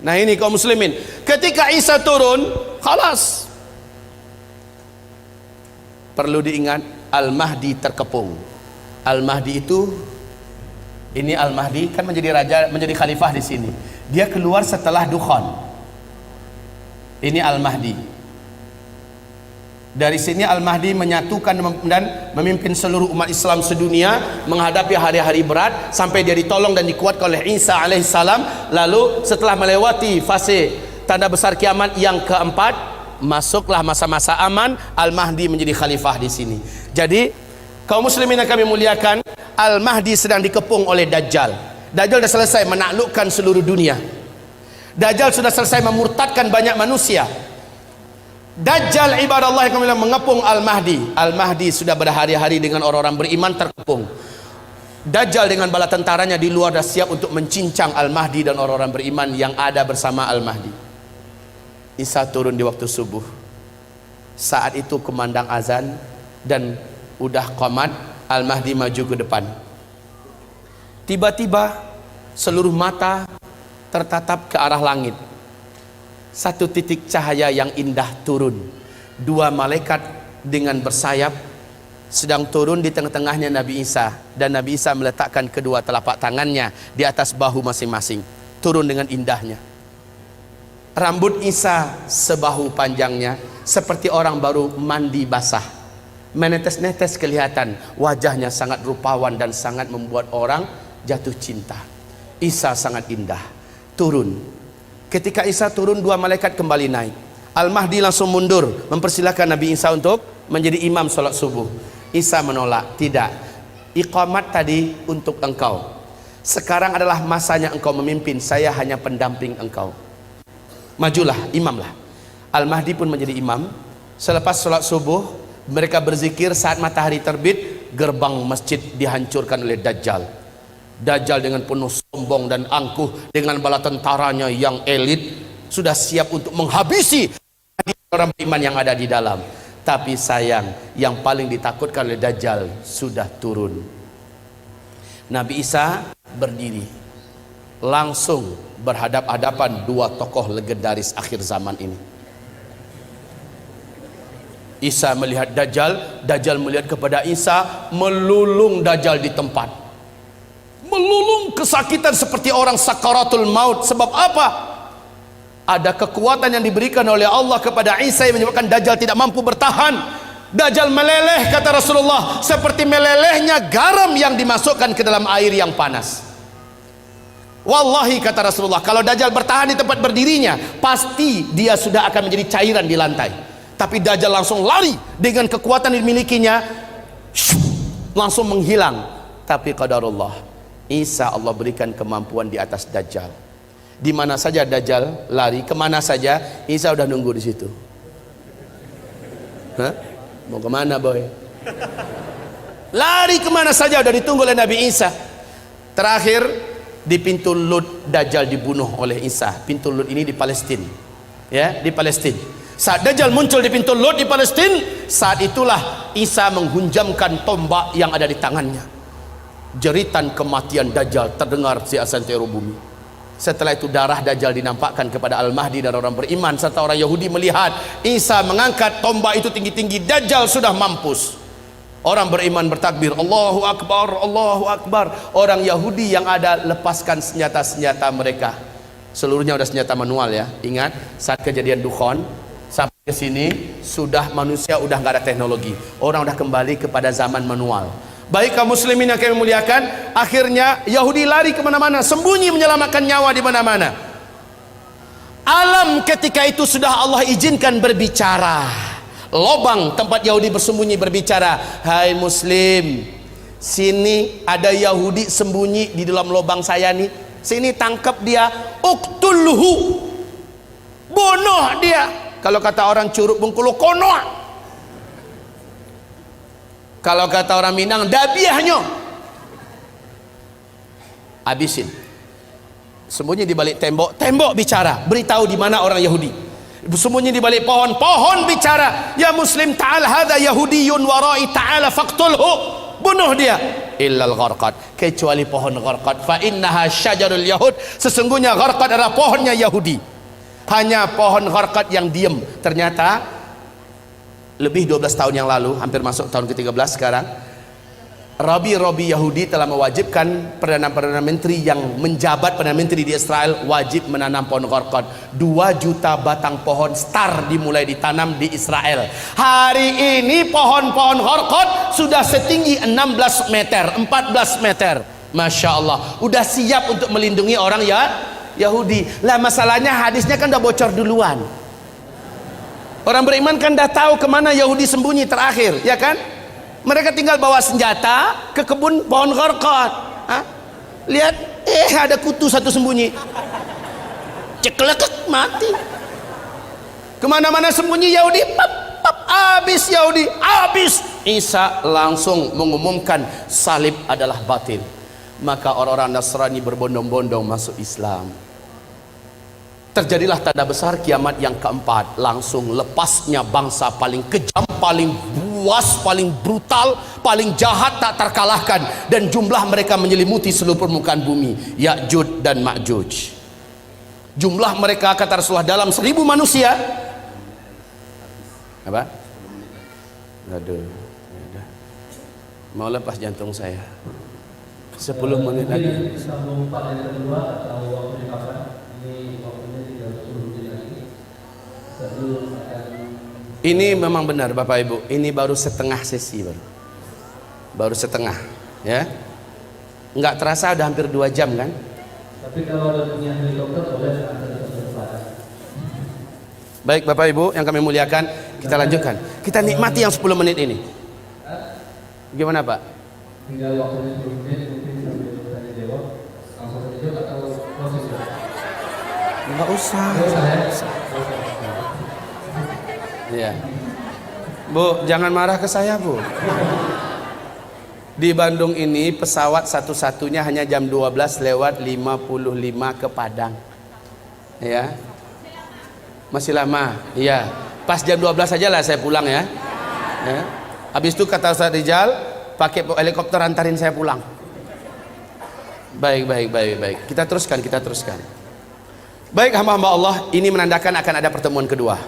Nah ini kaum muslimin, ketika Isa turun, khalas. Perlu diingat, Al-Mahdi terkepung. Al-Mahdi itu, ini Al-Mahdi kan menjadi raja, menjadi khalifah di sini. Dia keluar setelah Dukhan. Ini Al-Mahdi. Dari sini Al-Mahdi menyatukan dan memimpin seluruh umat Islam sedunia menghadapi hari-hari berat sampai dia ditolong dan dikuatkan oleh Isa alaihissalam. Lalu setelah melewati fase tanda besar kiamat yang keempat, masuklah masa-masa aman. Al-Mahdi menjadi khalifah di sini. Jadi kaum muslimin yang kami muliakan, Al-Mahdi sedang dikepung oleh Dajjal. Dajjal sudah selesai menaklukkan seluruh dunia. Dajjal sudah selesai memurtadkan banyak manusia. Dajjal ibadallah yang mengepung Al-Mahdi. Al-Mahdi sudah berhari-hari dengan orang-orang beriman terkepung. Dajjal dengan bala tentaranya di luar dah siap untuk mencincang Al-Mahdi dan orang-orang beriman yang ada bersama Al-Mahdi. Isa turun di waktu subuh. Saat itu kumandang azan dan udah qamat. Al-Mahdi maju ke depan. Tiba-tiba seluruh mata tertatap ke arah langit. Satu titik cahaya yang indah turun. 2 malaikat dengan bersayap sedang turun di tengah-tengahnya Nabi Isa, dan Nabi Isa meletakkan kedua telapak tangannya di atas bahu masing-masing. Turun dengan indahnya. Rambut Isa sebahu panjangnya, seperti orang baru mandi basah. Menetes-netes kelihatan, wajahnya sangat rupawan dan sangat membuat orang jatuh cinta. Isa sangat indah. Turun. Ketika Isa turun, 2 malaikat kembali naik. Al-Mahdi langsung mundur mempersilahkan Nabi Isa untuk menjadi imam sholat subuh. Isa menolak, tidak, iqamat tadi untuk engkau, sekarang adalah masanya engkau memimpin, saya hanya pendamping engkau. Majulah, imamlah. Al-Mahdi pun menjadi imam. Selepas sholat subuh, mereka berzikir. Saat matahari terbit, gerbang masjid dihancurkan oleh Dajjal. Dajjal dengan penuh sombong dan angkuh dengan bala tentaranya yang elit sudah siap untuk menghabisi orang beriman yang ada di dalam. Tapi sayang, yang paling ditakutkan oleh Dajjal sudah turun. Nabi Isa berdiri, langsung berhadap-hadapan 2 tokoh legendaris akhir zaman ini. Isa melihat Dajjal, Dajjal melihat kepada Isa, melulung Dajjal di tempat. melulung kesakitan seperti orang sakaratul maut. Sebab apa? Ada kekuatan yang diberikan oleh Allah kepada Isa yang menyebabkan Dajjal tidak mampu bertahan. Dajjal meleleh, kata Rasulullah, seperti melelehnya garam yang dimasukkan ke dalam air yang panas. Wallahi, kata Rasulullah, kalau Dajjal bertahan di tempat berdirinya, pasti dia sudah akan menjadi cairan di lantai. Tapi Dajjal langsung lari dengan kekuatan yang dimilikinya, langsung menghilang. Tapi qadarullah, Isa Allah berikan kemampuan di atas Dajjal. Di mana saja Dajjal lari, kemana saja, Isa udah nunggu di situ. Hah? Mau kemana boy? Lari kemana saja udah ditunggu oleh Nabi Isa. Terakhir di pintu Lud, Dajjal dibunuh oleh Isa. Pintu Lud ini di Palestina, ya, di Palestina. Saat Dajjal muncul di pintu Lud di Palestina, saat itulah Isa menghunjamkan tombak yang ada di tangannya. Jeritan kematian Dajjal terdengar di antero bumi. Setelah itu darah Dajjal dinampakkan kepada Al-Mahdi dan orang beriman serta orang Yahudi melihat Isa mengangkat tombak itu tinggi-tinggi. Dajjal sudah mampus. Orang beriman bertakbir, Allahu Akbar, Allahu Akbar. Orang Yahudi yang ada lepaskan senjata-senjata mereka. Seluruhnya udah senjata manual ya. Ingat saat kejadian Dukhon sampai ke sini sudah manusia udah nggak ada teknologi. Orang udah kembali kepada zaman manual. Baik kaum muslimin yang kami muliakan, akhirnya Yahudi lari kemana-mana, sembunyi menyelamatkan nyawa di mana-mana. Alam ketika itu sudah Allah izinkan berbicara. Lobang tempat Yahudi bersembunyi berbicara, hai muslim, sini ada Yahudi sembunyi di dalam lobang saya nih, sini tangkap dia, uktulhu, bunuh dia. Kalau kata orang Curug Bengkulu, konoh. Kalau kata orang Minang, dabiahnya, habisin. Sembunyi di balik tembok, tembok bicara, beritahu di mana orang Yahudi. Sembunyi di balik pohon, pohon bicara, ya muslim ta'al hadza yahudiyun warai ta'ala faqtulhu, bunuh dia. Illal gharqad, kecuali pohon gharqad, fa innaha syajarul yahud, sesungguhnya gharqad adalah pohonnya Yahudi. Hanya pohon gharqad yang diam. Ternyata lebih 12 tahun yang lalu, hampir masuk tahun ke-13 sekarang, Rabi-rabi Yahudi telah mewajibkan Perdana Menteri yang menjabat Perdana Menteri di Israel wajib menanam pohon gharqad. 2 juta batang pohon star dimulai ditanam di Israel. Hari ini pohon-pohon gharqad sudah setinggi 16 meter, 14 meter. Masya Allah, udah siap untuk melindungi orang ya Yahudi. Lah masalahnya hadisnya kan udah bocor duluan. Orang beriman kan dah tahu kemana Yahudi sembunyi terakhir, ya kan? Mereka tinggal bawa senjata ke kebun pohon gharqad. Lihat, ada kutu satu sembunyi. Ceklekek mati. Kemana-mana sembunyi Yahudi, pap, pap, habis Yahudi, habis. Isa langsung mengumumkan salib adalah batil. Maka orang-orang Nasrani berbondong-bondong masuk Islam. Terjadilah tanda besar kiamat yang keempat. Langsung lepasnya bangsa paling kejam, paling buas, paling brutal, paling jahat tak terkalahkan, dan jumlah mereka menyelimuti seluruh permukaan bumi, Ya'juj dan Ma'juj. Jumlah mereka kata Rasulullah dalam 1000 manusia. Apa? Aduh, mau lepas jantung saya. 10 menit lagi. Ini sambung part yang kedua atau waktunya kapan? Ini waktunya 30 menit lagi. Sebelum akan ini memang benar Bapak Ibu, ini baru setengah sesi baru setengah ya, nggak terasa udah hampir 2 jam kan. Tapi kalau ada punya helikopter boleh antar ke depan. Baik Bapak Ibu yang kami muliakan, kita lanjutkan, kita nikmati yang 10 menit ini. Gimana Pak? Tinggal waktunya 10 menit, mungkin sambil tanya jawab langsung saja jawab atau proses ya? Nggak usah. Iya. Bu, jangan marah ke saya Bu. Di Bandung ini pesawat satu-satunya hanya jam 12 lewat 55 ke Padang. Ya. Masih lama. Iya. Pas jam 12 saja lah saya pulang ya. Ya. Habis itu kata Ustaz Rijal, pakai helikopter antarin saya pulang. Baik. Kita teruskan. Baik hamba-hamba Allah, ini menandakan akan ada pertemuan kedua.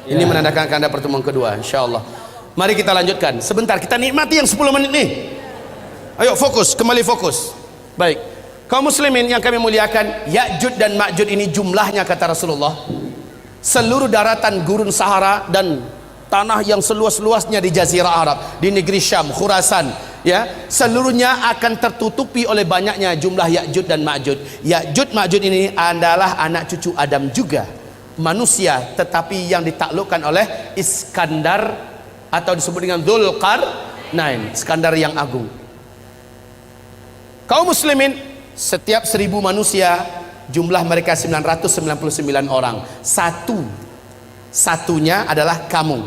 Ini menandakan akan ada pertemuan kedua, insyaallah. Mari kita lanjutkan. Sebentar, kita nikmati yang 10 menit nih. Ayo fokus, kembali fokus. Baik, kaum muslimin yang kami muliakan, Ya'juj dan Ma'juj ini jumlahnya kata Rasulullah, seluruh daratan gurun Sahara dan tanah yang seluas-luasnya di Jazirah Arab, di negeri Syam, Khurasan, ya, seluruhnya akan tertutupi oleh banyaknya jumlah Ya'juj dan Ma'juj. Ya'juj Ma'juj ini adalah anak cucu Adam juga, manusia, tetapi yang ditaklukkan oleh Iskandar atau disebut dengan Dzulqarnain, Iskandar yang agung. Kaum muslimin, setiap 1000 manusia jumlah mereka 999 orang. Satunya adalah kamu.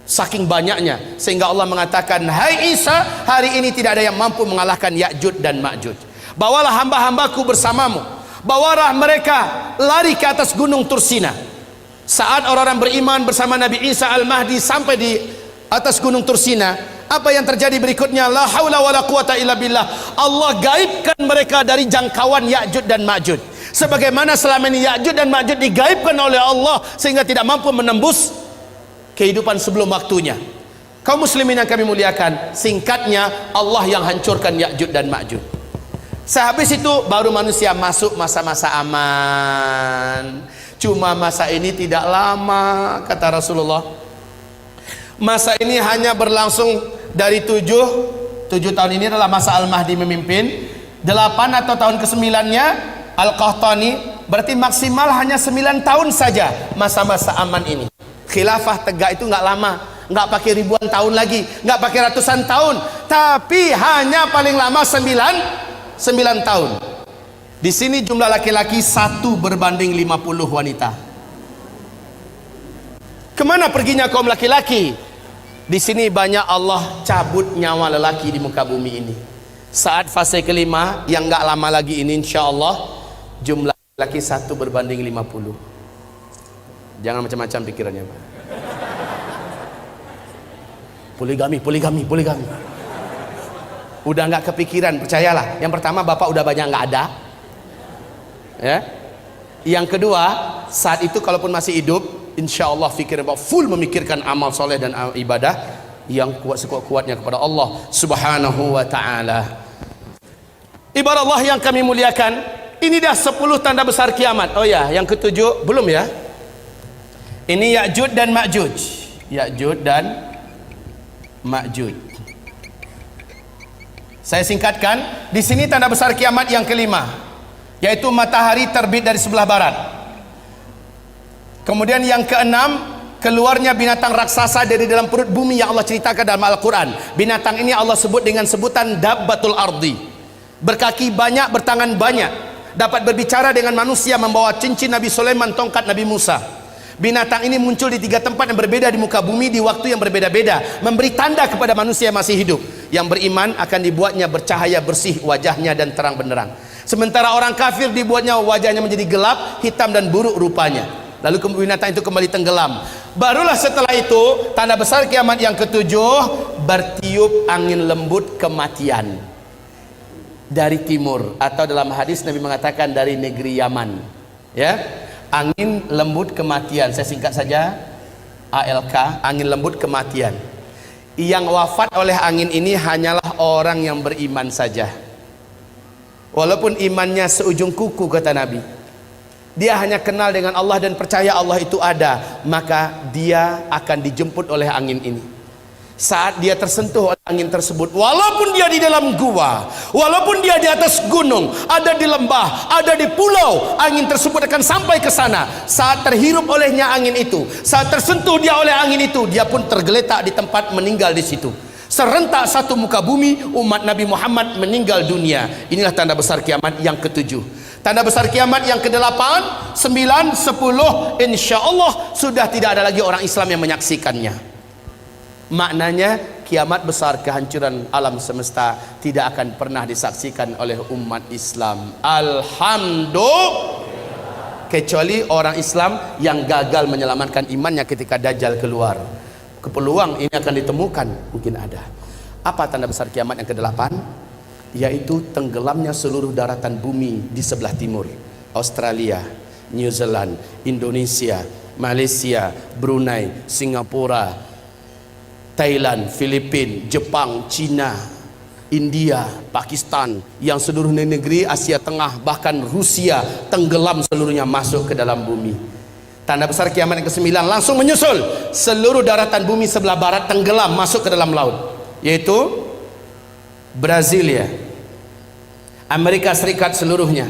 Saking banyaknya sehingga Allah mengatakan, hai Isa, hari ini tidak ada yang mampu mengalahkan Ya'juj dan Ma'juj. Bawalah hamba-hambaku bersamamu, bawalah mereka lari ke atas gunung Tursina. Saat orang-orang beriman bersama Nabi Isa Al-Mahdi sampai di atas gunung Tursina, apa yang terjadi berikutnya? La haula wala quwata illa billah. Allah gaibkan mereka dari jangkauan Ya'juj dan Ma'juj, sebagaimana selama ini Ya'juj dan Ma'juj digaibkan oleh Allah sehingga tidak mampu menembus kehidupan sebelum waktunya. Kaum muslimin yang kami muliakan, singkatnya Allah yang hancurkan Ya'juj dan Ma'juj. Sehabis itu baru manusia masuk masa-masa aman. Cuma masa ini tidak lama kata Rasulullah. Masa ini hanya berlangsung dari 7 tahun. Ini adalah masa Al-Mahdi memimpin. 8 atau tahun ke-9-nya Al-Qahtani, berarti maksimal hanya 9 tahun saja masa-masa aman ini. Khilafah tegak itu nggak lama, nggak pakai ribuan tahun lagi, nggak pakai ratusan tahun, tapi hanya paling lama 9 tahun. Di sini jumlah laki-laki 1 berbanding 50 wanita. Kemana perginya kaum laki-laki? Di sini banyak Allah cabut nyawa lelaki di muka bumi ini. Saat fase kelima yang nggak lama lagi ini, insya Allah jumlah laki 1 berbanding 50. Jangan macam-macam pikirannya, Pak. Poligami. Udah nggak kepikiran, percayalah. Yang pertama, bapak udah banyak nggak ada, ya. Yang kedua, saat itu kalaupun masih hidup, insya Allah full memikirkan amal soleh dan ibadah yang kuat sekuat-kuatnya kepada Allah Subhanahu wa ta'ala. Ibarat Allah yang kami muliakan, ini dah 10 tanda besar kiamat. Oh ya, yang ke-7 belum ya. Ini Ya'juj dan Ma'juj. Ya'juj dan Ma'juj. Saya singkatkan, di sini tanda besar kiamat yang kelima, yaitu matahari terbit dari sebelah barat. Kemudian yang keenam, keluarnya binatang raksasa dari dalam perut bumi yang Allah ceritakan dalam Al-Quran. Binatang ini Allah sebut dengan sebutan Dabbatul Ardi. Berkaki banyak, bertangan banyak, dapat berbicara dengan manusia, membawa cincin Nabi Sulaiman, tongkat Nabi Musa. Binatang ini muncul di 3 tempat yang berbeda di muka bumi di waktu yang berbeda-beda, memberi tanda kepada manusia yang masih hidup. Yang beriman akan dibuatnya bercahaya bersih wajahnya dan terang benderang, sementara orang kafir dibuatnya wajahnya menjadi gelap, hitam dan buruk rupanya. Lalu binatang itu kembali tenggelam. Barulah setelah itu tanda besar kiamat yang ke-7, bertiup angin lembut kematian dari timur, atau dalam hadis Nabi mengatakan dari negeri Yaman, ya. Angin lembut kematian, saya singkat saja, ALK, angin lembut kematian. Yang wafat oleh angin ini hanyalah orang yang beriman saja, walaupun imannya seujung kuku kata Nabi. Dia hanya kenal dengan Allah dan percaya Allah itu ada, maka dia akan dijemput oleh angin ini. Saat dia tersentuh oleh angin tersebut, walaupun dia di dalam gua, walaupun dia di atas gunung, ada di lembah, ada di pulau, angin tersebut akan sampai ke sana. Saat terhirup olehnya angin itu, saat tersentuh dia oleh angin itu, dia pun tergeletak di tempat, meninggal di situ. Serentak satu muka bumi, umat Nabi Muhammad meninggal dunia. Inilah tanda besar kiamat yang ke-7. Tanda besar kiamat yang ke-8, 9, 10, insya Allah sudah tidak ada lagi orang Islam yang menyaksikannya. Maknanya kiamat besar, kehancuran alam semesta tidak akan pernah disaksikan oleh umat Islam, alhamdulillah, kecuali orang Islam yang gagal menyelamatkan imannya ketika Dajjal keluar. Peluang ini akan ditemukan, mungkin ada. Apa tanda besar kiamat yang ke-8? Yaitu tenggelamnya seluruh daratan bumi di sebelah timur, Australia, New Zealand, Indonesia, Malaysia, Brunei, Singapura, Thailand, Filipina, Jepang, Cina, India, Pakistan, yang seluruh negeri Asia Tengah, bahkan Rusia tenggelam seluruhnya masuk ke dalam bumi. Tanda besar kiamat yang ke-9 langsung menyusul. Seluruh daratan bumi sebelah barat tenggelam masuk ke dalam laut, yaitu Brasilia, Amerika Serikat seluruhnya,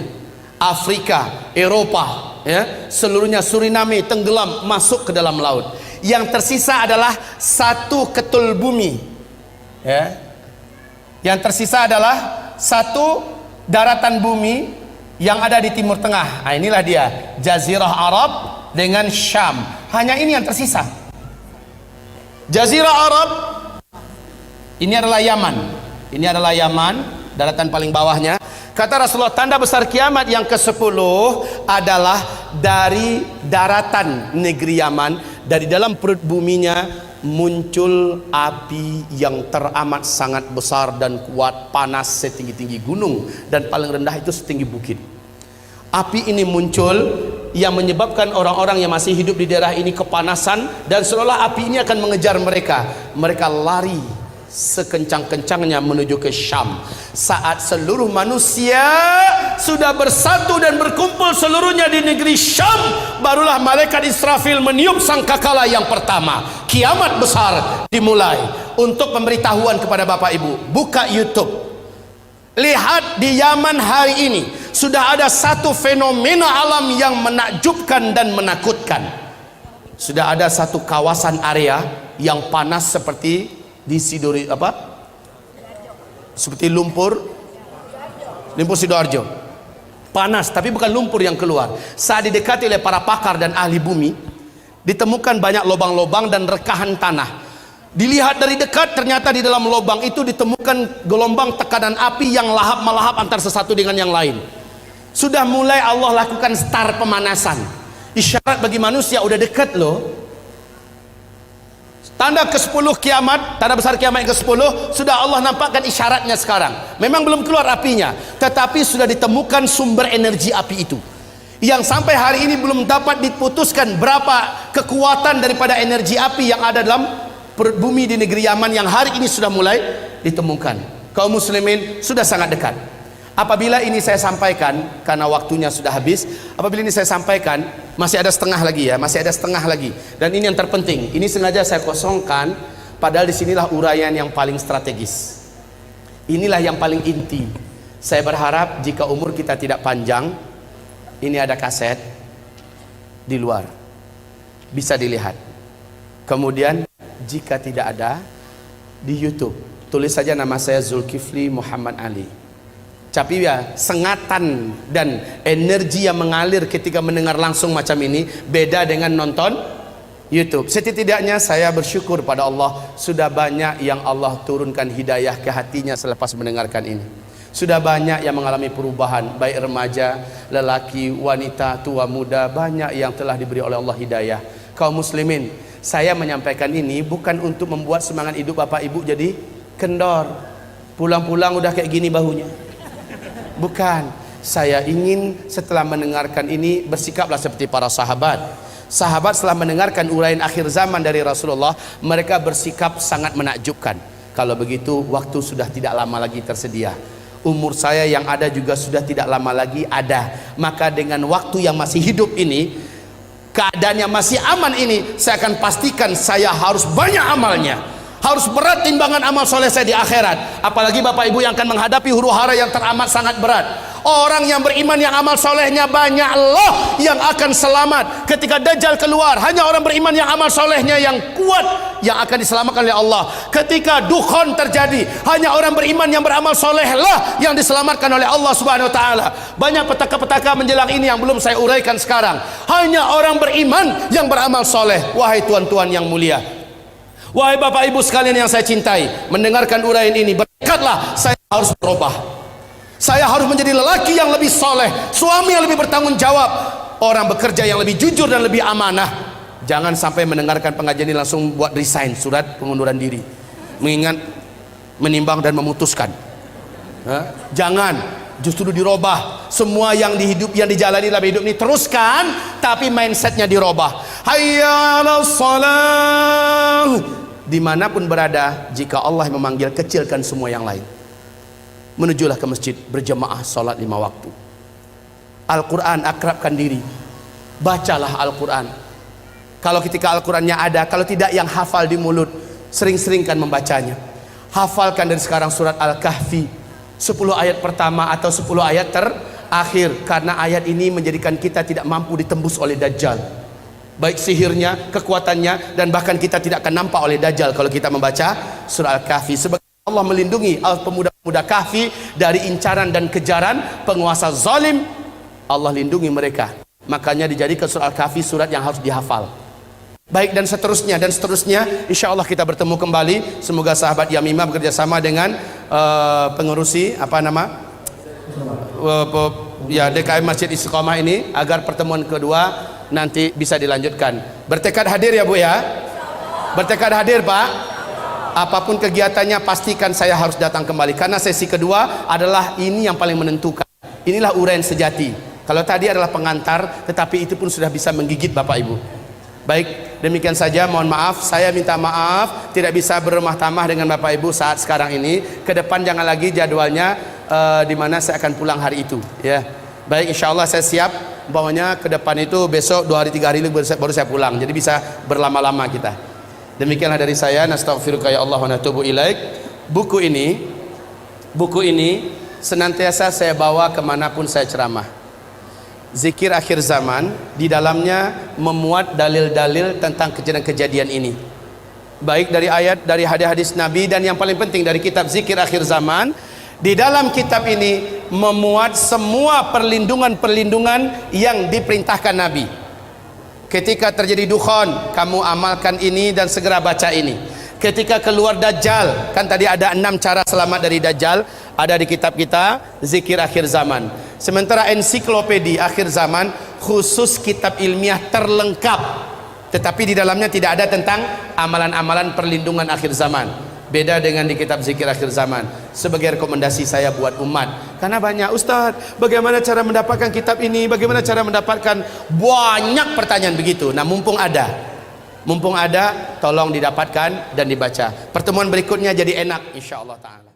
Afrika, Eropa, ya, seluruhnya, Suriname tenggelam masuk ke dalam laut. Yang tersisa adalah satu ketul bumi, ya. Yang tersisa adalah satu daratan bumi yang ada di Timur Tengah. Nah, inilah dia, Jazirah Arab dengan Syam. Hanya ini yang tersisa. Jazirah Arab ini adalah Yaman. Ini adalah Yaman, daratan paling bawahnya. Kata Rasulullah, tanda besar kiamat yang ke-10 adalah dari daratan negeri Yaman, dari dalam perut buminya muncul api yang teramat sangat besar dan kuat, panas setinggi-tinggi gunung, dan paling rendah itu setinggi bukit. Api ini muncul yang menyebabkan orang-orang yang masih hidup di daerah ini kepanasan, dan seolah api ini akan mengejar mereka. Mereka lari sekencang-kencangnya menuju ke Syam. Saat seluruh manusia sudah bersatu dan berkumpul seluruhnya di negeri Syam, barulah malaikat Israfil meniup sangkakala yang pertama. Kiamat besar dimulai. Untuk pemberitahuan kepada Bapak Ibu, buka YouTube, lihat di Yaman hari ini sudah ada satu fenomena alam yang menakjubkan dan menakutkan. Sudah ada satu kawasan area yang panas seperti di seperti lumpur Sidoarjo, panas, tapi bukan lumpur yang keluar. Saat didekati oleh para pakar dan ahli bumi, ditemukan banyak lubang-lubang dan rekahan tanah. Dilihat dari dekat, ternyata di dalam lubang itu ditemukan gelombang tekanan api yang lahap-melahap antar sesuatu dengan yang lain. Sudah mulai Allah lakukan start pemanasan. Isyarat bagi manusia udah dekat loh. Tanda ke-10 kiamat, tanda besar kiamat yang ke-10, sudah Allah nampakkan isyaratnya sekarang. Memang belum keluar apinya, tetapi sudah ditemukan sumber energi api itu, yang sampai hari ini belum dapat diputuskan berapa kekuatan daripada energi api yang ada dalam perut bumi di negeri Yaman, yang hari ini sudah mulai ditemukan. Kaum muslimin, sudah sangat dekat. Apabila ini saya sampaikan, karena waktunya sudah habis, apabila ini saya sampaikan, masih ada setengah lagi ya, masih ada setengah lagi. Dan ini yang terpenting, ini sengaja saya kosongkan, padahal disinilah uraian yang paling strategis. Inilah yang paling inti. Saya berharap jika umur kita tidak panjang, ini ada kaset di luar, bisa dilihat. Kemudian jika tidak ada, di YouTube, tulis saja nama saya Zulkifli Muhammad Ali. Tapi ya, sengatan dan energi yang mengalir ketika mendengar langsung macam ini beda dengan nonton YouTube. Setidaknya saya bersyukur pada Allah, sudah banyak yang Allah turunkan hidayah ke hatinya selepas mendengarkan ini. Sudah banyak yang mengalami perubahan, baik remaja, lelaki, wanita, tua, muda, banyak yang telah diberi oleh Allah hidayah. Kaum muslimin, saya menyampaikan ini bukan untuk membuat semangat hidup Bapak Ibu jadi kendor, pulang-pulang udah kayak gini bahunya. Bukan, saya ingin setelah mendengarkan ini bersikaplah seperti para sahabat. Sahabat setelah mendengarkan uraian akhir zaman dari Rasulullah, mereka bersikap sangat menakjubkan. Kalau begitu, waktu sudah tidak lama lagi tersedia. Umur saya yang ada juga sudah tidak lama lagi ada. Maka dengan waktu yang masih hidup ini, keadaan yang masih aman ini, saya akan pastikan saya harus banyak amalnya. Harus berat timbangan amal soleh saya di akhirat. Apalagi Bapak Ibu yang akan menghadapi huru hara yang teramat sangat berat. Orang yang beriman yang amal solehnya banyak loh yang akan selamat ketika Dajjal keluar. Hanya orang beriman yang amal solehnya yang kuat yang akan diselamatkan oleh Allah. Ketika dukhon terjadi, hanya orang beriman yang beramal soleh lah yang diselamatkan oleh Allah Subhanahu Wa Taala. Banyak petaka-petaka menjelang ini yang belum saya uraikan sekarang. Hanya orang beriman yang beramal soleh. Wahai tuan-tuan yang mulia, wahai Bapak Ibu sekalian yang saya cintai, mendengarkan uraian ini bertekadlah saya harus berubah. Saya harus menjadi lelaki yang lebih soleh, suami yang lebih bertanggung jawab, orang bekerja yang lebih jujur dan lebih amanah. Jangan sampai mendengarkan pengajian ini langsung buat resign, surat pengunduran diri, mengingat, menimbang dan memutuskan. Jangan, justru dirubah. Semua yang dijalani dalam hidup ini teruskan, tapi mindsetnya dirubah. Hayya 'alas shalah. Dimanapun berada, jika Allah memanggil, kecilkan semua yang lain. menujulah ke masjid berjamaah salat 5 waktu. Al-Quran, akrabkan diri, bacalah Al-Quran. Kalau ketika Al-Qurannya ada, kalau tidak yang hafal di mulut, sering-seringkan membacanya. Hafalkan dari sekarang surat Al-Kahfi 10 ayat pertama atau 10 ayat terakhir, karena ayat ini menjadikan kita tidak mampu ditembus oleh Dajjal, baik sihirnya, kekuatannya, dan bahkan kita tidak akan nampak oleh Dajjal kalau kita membaca surah Al-Kahfi. Sebab Allah melindungi pemuda-pemuda Kahfi dari incaran dan kejaran penguasa zalim. Allah lindungi mereka, makanya dijadikan surah Al-Kahfi surat yang harus dihafal. Baik, dan seterusnya dan seterusnya. Insya Allah kita bertemu kembali. Semoga sahabat Yamimah bekerjasama dengan pengurusi DKM Masjid Istiqomah ini agar pertemuan kedua nanti bisa dilanjutkan. Bertekad hadir ya Bu ya? Bertekad hadir Pak? Apapun kegiatannya pastikan saya harus datang kembali, karena sesi kedua adalah ini yang paling menentukan. Inilah uraian sejati. Kalau tadi adalah pengantar, tetapi itu pun sudah bisa menggigit Bapak Ibu. Baik, demikian saja. Mohon maaf, saya minta maaf tidak bisa berumah tamah dengan Bapak Ibu saat sekarang ini. Ke depan jangan lagi jadwalnya di mana saya akan pulang hari itu ya. Baik, insya Allah saya siap. Umpamanya ke depan itu besok 2 hari 3 hari baru saya pulang, jadi bisa berlama-lama kita. Demikianlah dari saya. Nastaghfiruka ya Allah wa natubu ilaik. Buku ini senantiasa saya bawa kemanapun saya ceramah. Zikir akhir zaman, di dalamnya memuat dalil-dalil tentang kejadian-kejadian ini, baik dari ayat, dari hadis-hadis Nabi, dan yang paling penting dari kitab Zikir Akhir Zaman. Di dalam kitab ini memuat semua perlindungan-perlindungan yang diperintahkan Nabi. Ketika terjadi dukhon, kamu amalkan ini dan segera baca ini. Ketika keluar Dajjal, kan tadi ada 6 cara selamat dari Dajjal, ada di kitab kita Zikir Akhir Zaman. Sementara ensiklopedi akhir zaman khusus kitab ilmiah terlengkap, tetapi di dalamnya tidak ada tentang amalan-amalan perlindungan akhir zaman. Beda dengan di kitab Zikir Akhir Zaman. Sebagai rekomendasi saya buat umat, karena banyak Ustadz, bagaimana cara mendapatkan kitab ini, bagaimana cara mendapatkan, banyak pertanyaan begitu. Nah, mumpung ada, tolong didapatkan dan dibaca. Pertemuan berikutnya jadi enak insyaallah ta'ala.